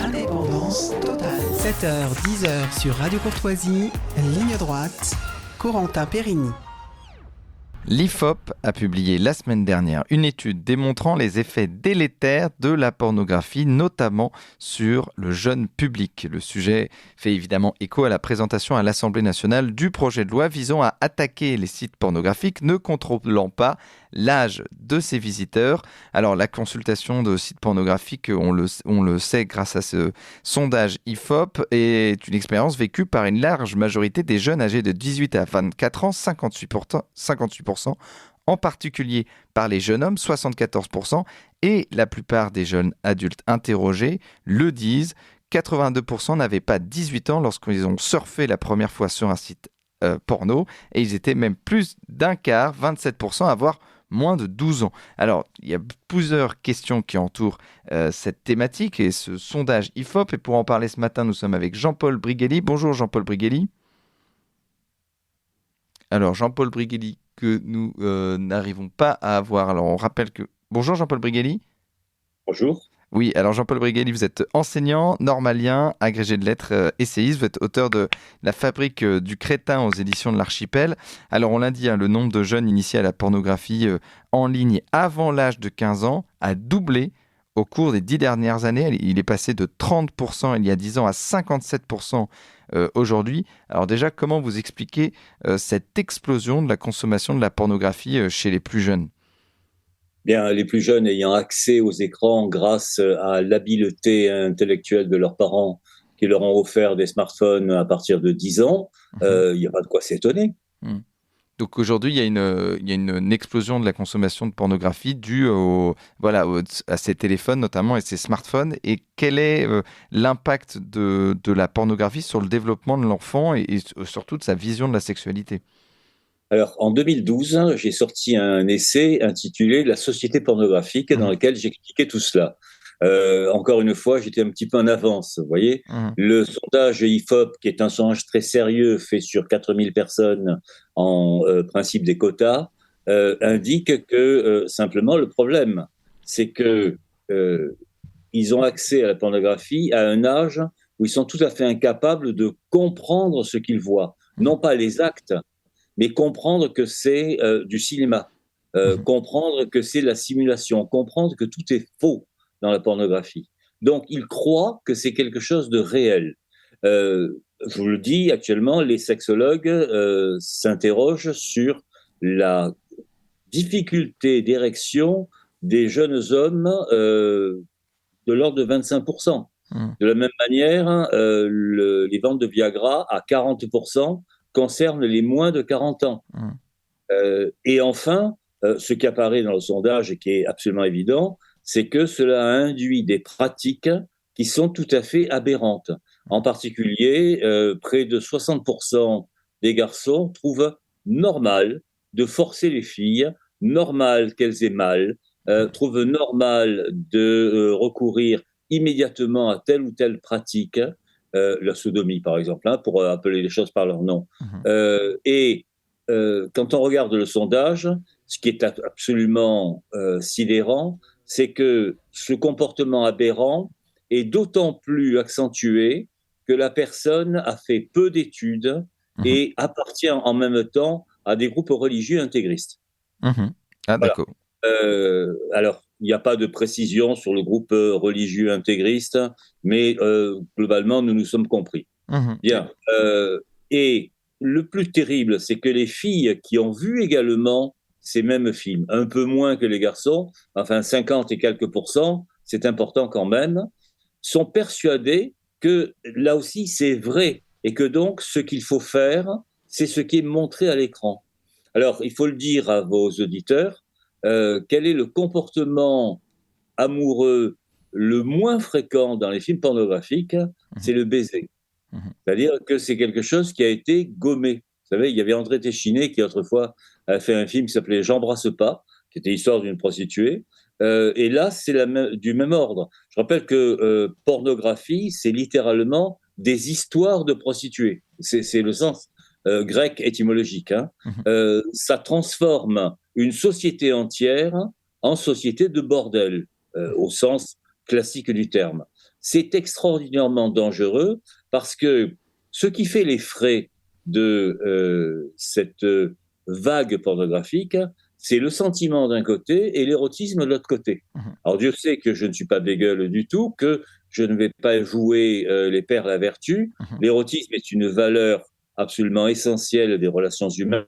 Indépendance totale. 7h, 10h sur Radio Courtoisie, ligne droite, Corentin Périni. L'IFOP a publié la semaine dernière une étude démontrant les effets délétères de la pornographie, notamment sur le jeune public. Le sujet fait évidemment écho à la présentation à l'Assemblée nationale du projet de loi visant à attaquer les sites pornographiques ne contrôlant pas l'âge de ses visiteurs. Alors la consultation de sites pornographiques, on le sait grâce à ce sondage IFOP, est une expérience vécue par une large majorité des jeunes âgés de 18 à 24 ans, 58%, en particulier par les jeunes hommes, 74%, et la plupart des jeunes adultes interrogés le disent, 82% n'avaient pas 18 ans lorsqu'ils ont surfé la première fois sur un site porno, et ils étaient même plus d'un quart, 27%, à avoir moins de 12 ans. Alors, il y a plusieurs questions qui entourent cette thématique et ce sondage IFOP, et pour en parler ce matin, nous sommes avec Jean-Paul Briguelli. Bonjour Jean-Paul Briguelli. Alors, Jean-Paul Briguelli, que nous n'arrivons pas à avoir. Alors, on rappelle que... Bonjour Jean-Paul Briguelli. Bonjour. Oui, alors Jean-Paul Briguelli, vous êtes enseignant, normalien, agrégé de lettres, essayiste. Vous êtes auteur de La fabrique du crétin aux éditions de l'Archipel. Alors, on l'a dit, le nombre de jeunes initiés à la pornographie en ligne avant l'âge de 15 ans a doublé au cours des 10 dernières années. Il est passé de 30% il y a 10 ans à 57% aujourd'hui. Alors déjà, comment vous expliquez cette explosion de la consommation de la pornographie chez les plus jeunes ? Bien, les plus jeunes ayant accès aux écrans grâce à l'habileté intellectuelle de leurs parents qui leur ont offert des smartphones à partir de 10 ans, il n'y a pas de quoi s'étonner. Donc aujourd'hui, il y a une explosion de la consommation de pornographie due à ces téléphones notamment et ces smartphones. Et quel est l'impact de la pornographie sur le développement de l'enfant et surtout de sa vision de la sexualité ? Alors, en 2012, j'ai sorti un essai intitulé « La société pornographique » dans lequel j'expliquais tout cela. Encore une fois, j'étais un petit peu en avance, vous voyez. Le sondage IFOP, qui est un sondage très sérieux, fait sur 4000 personnes en principe des quotas, indique que simplement le problème, c'est que ils ont accès à la pornographie à un âge où ils sont tout à fait incapables de comprendre ce qu'ils voient. Non pas les actes, mais comprendre que c'est du cinéma, comprendre que c'est de la simulation, comprendre que tout est faux dans la pornographie. Donc, ils croient que c'est quelque chose de réel. Je vous le dis, actuellement, les sexologues s'interrogent sur la difficulté d'érection des jeunes hommes de l'ordre de 25%. De la même manière, les ventes de Viagra à 40% concernent les moins de 40 ans. Et enfin, ce qui apparaît dans le sondage et qui est absolument évident, c'est que cela induit des pratiques qui sont tout à fait aberrantes. En particulier, près de 60% des garçons trouvent normal de forcer les filles, normal qu'elles aient mal, trouvent normal de recourir immédiatement à telle ou telle pratique, la sodomie par exemple, pour appeler les choses par leur nom. Quand on regarde le sondage, ce qui est absolument sidérant, c'est que ce comportement aberrant est d'autant plus accentué que la personne a fait peu d'études et appartient en même temps à des groupes religieux intégristes. Ah, d'accord. Voilà. Alors, il n'y a pas de précision sur le groupe religieux intégriste, mais globalement, nous nous sommes compris. Bien. Et le plus terrible, c'est que les filles qui ont vu également ces mêmes films, un peu moins que les garçons, enfin 50 et quelques %, c'est important quand même, sont persuadées que là aussi c'est vrai et que donc ce qu'il faut faire, c'est ce qui est montré à l'écran. Alors, il faut le dire à vos auditeurs, quel est le comportement amoureux le moins fréquent dans les films pornographiques? C'est le baiser. C'est-à-dire que c'est quelque chose qui a été gommé. Vous savez, il y avait André Téchiné qui autrefois a fait un film qui s'appelait « J'embrasse pas », qui était l'histoire d'une prostituée. Et là, c'est du même ordre. Je rappelle que pornographie, c'est littéralement des histoires de prostituées. C'est le sens grec étymologique. Ça transforme une société entière en société de bordel, au sens classique du terme. C'est extraordinairement dangereux parce que ce qui fait les frais de cette vague pornographique, c'est le sentiment d'un côté et l'érotisme de l'autre côté. Alors Dieu sait que je ne suis pas bégueule du tout, que je ne vais pas jouer les pères la vertu. L'érotisme est une valeur absolument essentielle des relations humaines.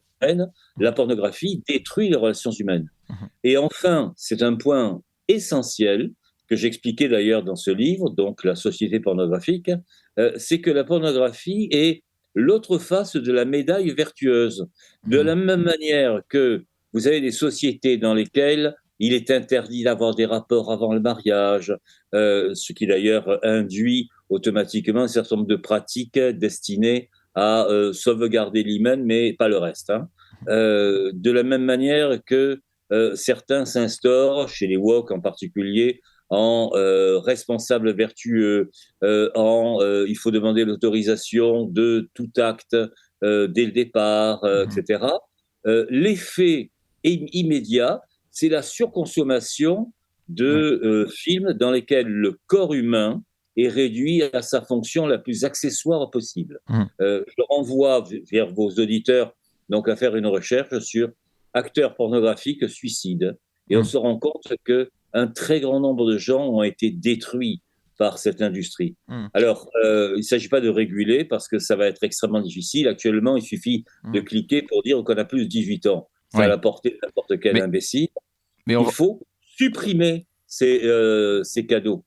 La pornographie détruit les relations humaines. Et enfin, c'est un point essentiel que j'expliquais d'ailleurs dans ce livre, donc La société pornographique, c'est que la pornographie est l'autre face de la médaille vertueuse. De la même manière que vous avez des sociétés dans lesquelles il est interdit d'avoir des rapports avant le mariage, ce qui d'ailleurs induit automatiquement un certain nombre de pratiques destinées à sauvegarder l'hymen, mais pas le reste. De la même manière que certains s'instaurent, chez les woke en particulier, en responsable vertueux, il faut demander l'autorisation de tout acte dès le départ, etc. L'effet immédiat, c'est la surconsommation de films dans lesquels le corps humain est réduit à sa fonction la plus accessoire possible. Je renvoie vers vos auditeurs donc à faire une recherche sur acteurs pornographiques suicides. Et on se rend compte qu'un très grand nombre de gens ont été détruits par cette industrie. Alors, il ne s'agit pas de réguler parce que ça va être extrêmement difficile. Actuellement, il suffit de cliquer pour dire qu'on a plus de 18 ans. C'est à la portée de n'importe quel imbécile. Mais il faut supprimer ces cadeaux.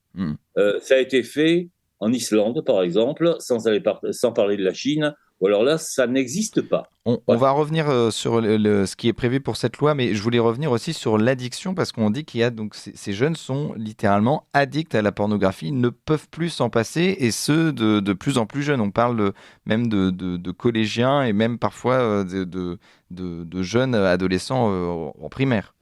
Ça a été fait en Islande, par exemple, sans parler de la Chine. Ou alors là, ça n'existe pas. On va revenir sur ce qui est prévu pour cette loi, mais je voulais revenir aussi sur l'addiction, parce qu'on dit qu'il y a donc ces jeunes sont littéralement addicts à la pornographie, ils ne peuvent plus s'en passer, et ce de plus en plus jeunes. On parle même de collégiens et même parfois de jeunes adolescents en primaire.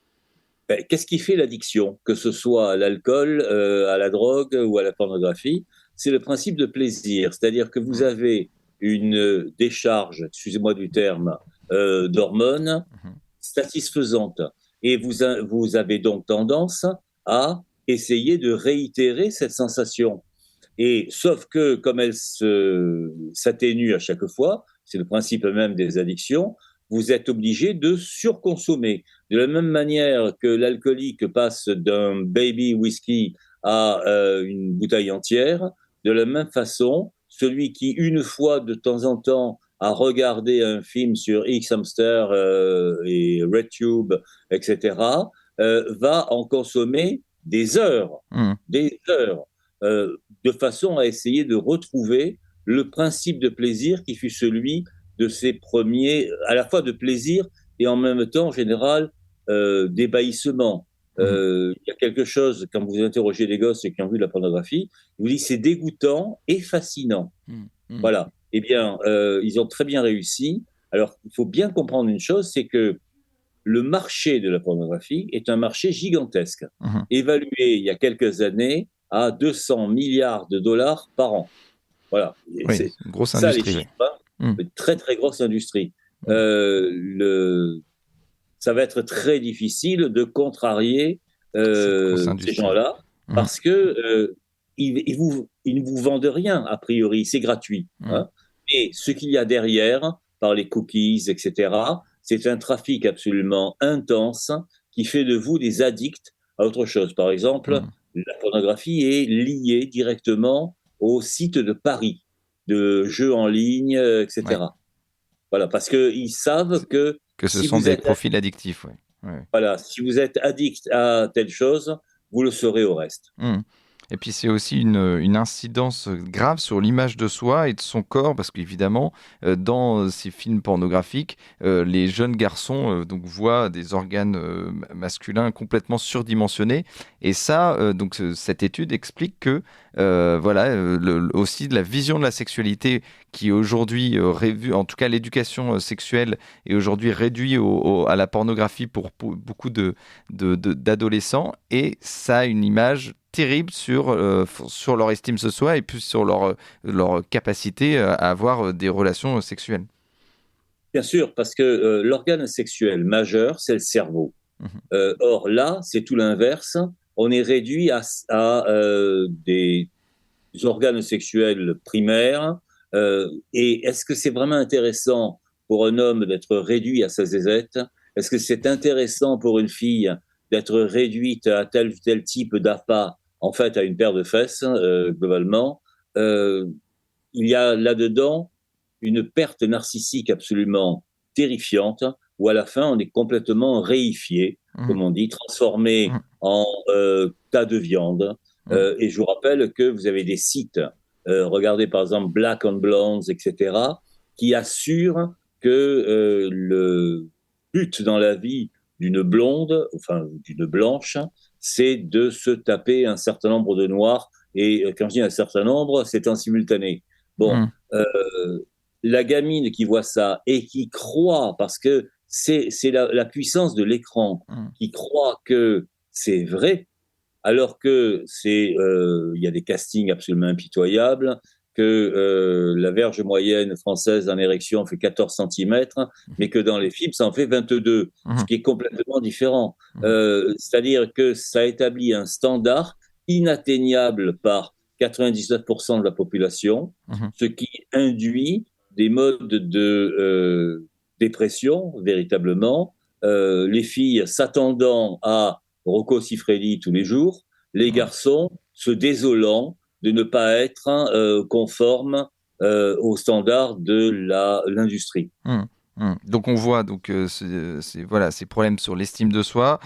Qu'est-ce qui fait l'addiction? Que ce soit à l'alcool, à la drogue ou à la pornographie, c'est le principe de plaisir. C'est-à-dire que vous avez une décharge, excusez-moi du terme, d'hormones satisfaisante. Et vous avez donc tendance à essayer de réitérer cette sensation. Et sauf que, comme elle s'atténue à chaque fois, c'est le principe même des addictions, vous êtes obligé de surconsommer. De la même manière que l'alcoolique passe d'un baby whisky à une bouteille entière, de la même façon, celui qui, une fois de temps en temps, a regardé un film sur X-Hamster et RedTube, etc., va en consommer des heures, de façon à essayer de retrouver le principe de plaisir qui fut celui de ses premiers, à la fois de plaisir et en même temps, en général, d'ébahissement. Il y a quelque chose, quand vous interrogez les gosses qui ont vu de la pornographie, ils vous disent c'est dégoûtant et fascinant. Voilà. Eh bien, ils ont très bien réussi. Alors, il faut bien comprendre une chose, c'est que le marché de la pornographie est un marché gigantesque, évalué il y a quelques années à 200 milliards de dollars par an. Voilà. Oui, c'est une grosse industrie. Les chiffres, une très, très grosse industrie. Ça va être très difficile de contrarier ces gens-là parce que ils ne vous vendent rien, a priori, c'est gratuit. Et ce qu'il y a derrière, par les cookies, etc., c'est un trafic absolument intense qui fait de vous des addicts à autre chose. Par exemple, la pornographie est liée directement aux sites de paris, de jeux en ligne, etc. Voilà, parce qu'ils savent que ce sont des profils addictifs. Voilà, si vous êtes addict à telle chose, vous le serez au reste. Et puis c'est aussi une incidence grave sur l'image de soi et de son corps, parce qu'évidemment, dans ces films pornographiques, les jeunes garçons donc voient des organes masculins complètement surdimensionnés. Et ça, donc cette étude explique que aussi de la vision de la sexualité qui aujourd'hui en tout cas l'éducation sexuelle est aujourd'hui réduite à la pornographie pour beaucoup d'adolescents, et ça a une image terrible sur leur estime de soi et puis sur leur capacité à avoir des relations sexuelles. Bien sûr, parce que l'organe sexuel majeur, c'est le cerveau. Or là, c'est tout l'inverse. on est réduit à des organes sexuels primaires. Et est-ce que c'est vraiment intéressant pour un homme d'être réduit à sa zézette? Est-ce que c'est intéressant pour une fille d'être réduite à tel ou tel type d'appât, en fait, à une paire de fesses, globalement? Il y a là-dedans une perte narcissique absolument terrifiante, où à la fin, on est complètement réifié, comme on dit, transformé en tas de viande. Et je vous rappelle que vous avez des sites, regardez par exemple Black on Blondes, etc., qui assurent que le but dans la vie d'une blonde, enfin d'une blanche, c'est de se taper un certain nombre de noirs. Et quand je dis un certain nombre, c'est en simultané. Bon, la gamine qui voit ça et qui croit, parce que c'est la puissance de l'écran, qui croit que c'est vrai, alors que il y a des castings absolument impitoyables, que la verge moyenne française en érection fait 14 cm, mais que dans les films, ça en fait 22, ce qui est complètement différent. C'est-à-dire que ça établit un standard inatteignable par 99% de la population, ce qui induit des modes de dépression, véritablement. Les filles s'attendant à Rocco Siffredi tous les jours, les garçons se désolant de ne pas être conformes aux standards de l'industrie. Donc on voit ces problèmes sur l'estime de soi,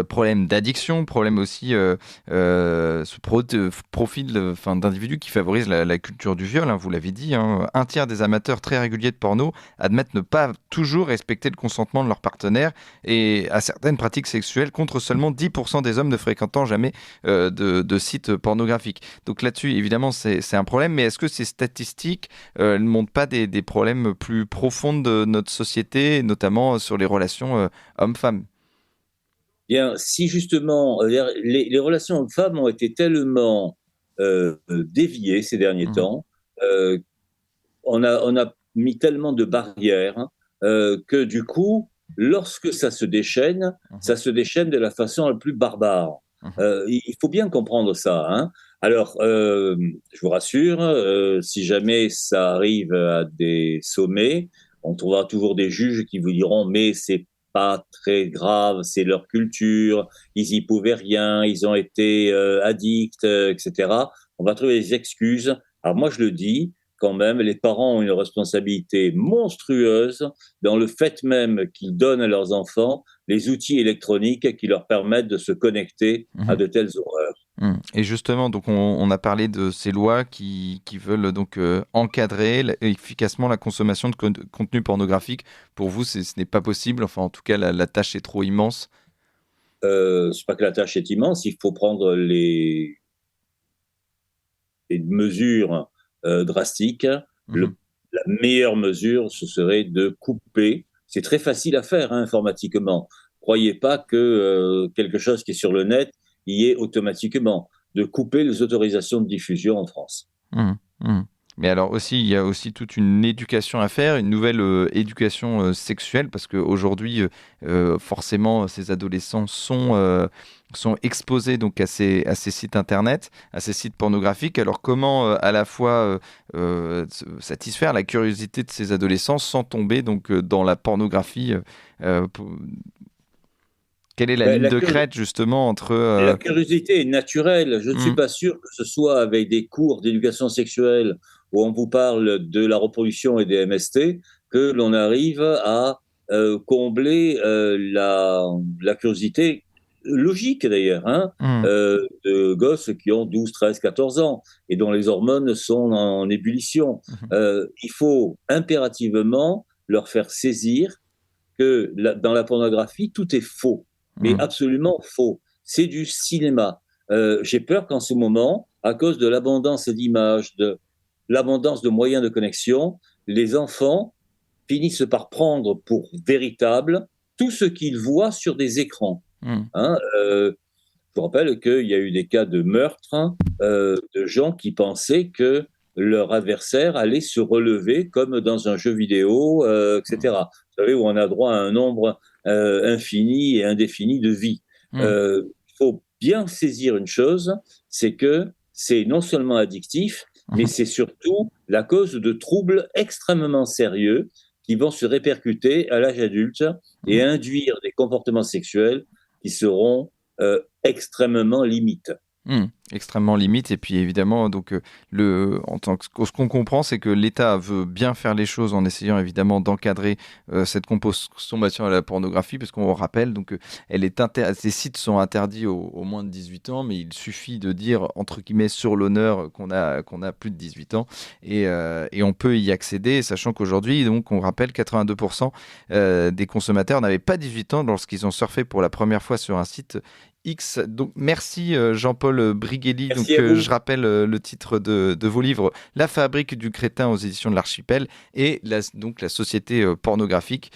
problèmes d'addiction, problème aussi ce profil d'individus qui favorise la culture du viol, vous l'avez dit. Un tiers des amateurs très réguliers de porno admettent ne pas toujours respecter le consentement de leur partenaire et à certaines pratiques sexuelles, contre seulement 10% des hommes ne fréquentant jamais de sites pornographiques. Donc là-dessus, évidemment, c'est un problème, mais est-ce que ces statistiques ne montrent pas des problèmes plus profonds de notre société, notamment sur les relations hommes-femmes? Bien, si justement les relations hommes-femmes ont été tellement déviées ces derniers temps, on a mis tellement de barrières que du coup, lorsque ça se déchaîne de la façon la plus barbare. Il faut bien comprendre ça. Alors, je vous rassure, si jamais ça arrive à des sommets, on trouvera toujours des juges qui vous diront mais c'est pas très grave, c'est leur culture, ils y pouvaient rien, ils ont été addicts, etc. On va trouver des excuses. Alors moi je le dis, quand même, les parents ont une responsabilité monstrueuse dans le fait même qu'ils donnent à leurs enfants les outils électroniques qui leur permettent de se connecter à de telles horreurs. Et justement, donc on a parlé de ces lois qui veulent donc encadrer efficacement la consommation de contenu pornographique. Pour vous, ce n'est pas possible. Enfin, en tout cas, la tâche est trop immense. C'est pas que la tâche est immense. Il faut prendre les mesures drastiques. La meilleure mesure, ce serait de couper. C'est très facile à faire informatiquement. Croyez pas que quelque chose qui est sur le net y est automatiquement, de couper les autorisations de diffusion en France. Mais alors aussi, il y a aussi toute une éducation à faire, une nouvelle éducation sexuelle, parce qu'aujourd'hui, forcément, ces adolescents sont exposés donc à ces sites internet, à ces sites pornographiques. Alors comment à la fois satisfaire la curiosité de ces adolescents sans tomber donc dans la pornographie Quelle est la ligne de crête, justement, entre... La curiosité est naturelle. Je ne suis pas sûr que ce soit avec des cours d'éducation sexuelle où on vous parle de la reproduction et des MST que l'on arrive à combler la curiosité logique, d'ailleurs, de gosses qui ont 12, 13, 14 ans et dont les hormones sont en ébullition. Il faut impérativement leur faire saisir que dans la pornographie, tout est faux. Mais absolument faux. C'est du cinéma. J'ai peur qu'en ce moment, à cause de l'abondance d'images, de l'abondance de moyens de connexion, les enfants finissent par prendre pour véritable tout ce qu'ils voient sur des écrans. Je vous rappelle qu'il y a eu des cas de meurtre de gens qui pensaient que leur adversaire allait se relever comme dans un jeu vidéo, etc. Vous savez, où on a droit à un nombre infini et indéfini de vies. Il faut bien saisir une chose, c'est que c'est non seulement addictif, mais c'est surtout la cause de troubles extrêmement sérieux qui vont se répercuter à l'âge adulte et induire des comportements sexuels qui seront extrêmement limites. Extrêmement limite. Et puis évidemment, donc, ce qu'on comprend, c'est que l'État veut bien faire les choses en essayant évidemment d'encadrer cette consommation à la pornographie, parce qu'on rappelle, donc, ces sites sont interdits aux moins de 18 ans, mais il suffit de dire, entre guillemets, sur l'honneur qu'on a plus de 18 ans, et on peut y accéder, sachant qu'aujourd'hui, donc, on rappelle, 82% des consommateurs n'avaient pas 18 ans lorsqu'ils ont surfé pour la première fois sur un site X. Donc merci Jean-Paul Briguelli. Donc je rappelle le titre de vos livres, La fabrique du crétin aux éditions de l'Archipel, et la société pornographique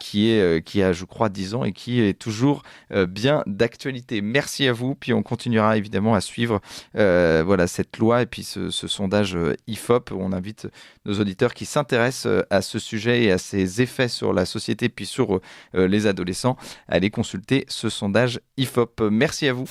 qui a je crois 10 ans et qui est toujours bien d'actualité. Merci à vous, puis on continuera évidemment à suivre cette loi et puis ce sondage IFOP où on invite nos auditeurs qui s'intéressent à ce sujet et à ses effets sur la société puis sur les adolescents à aller consulter ce sondage IFOP. Merci à vous.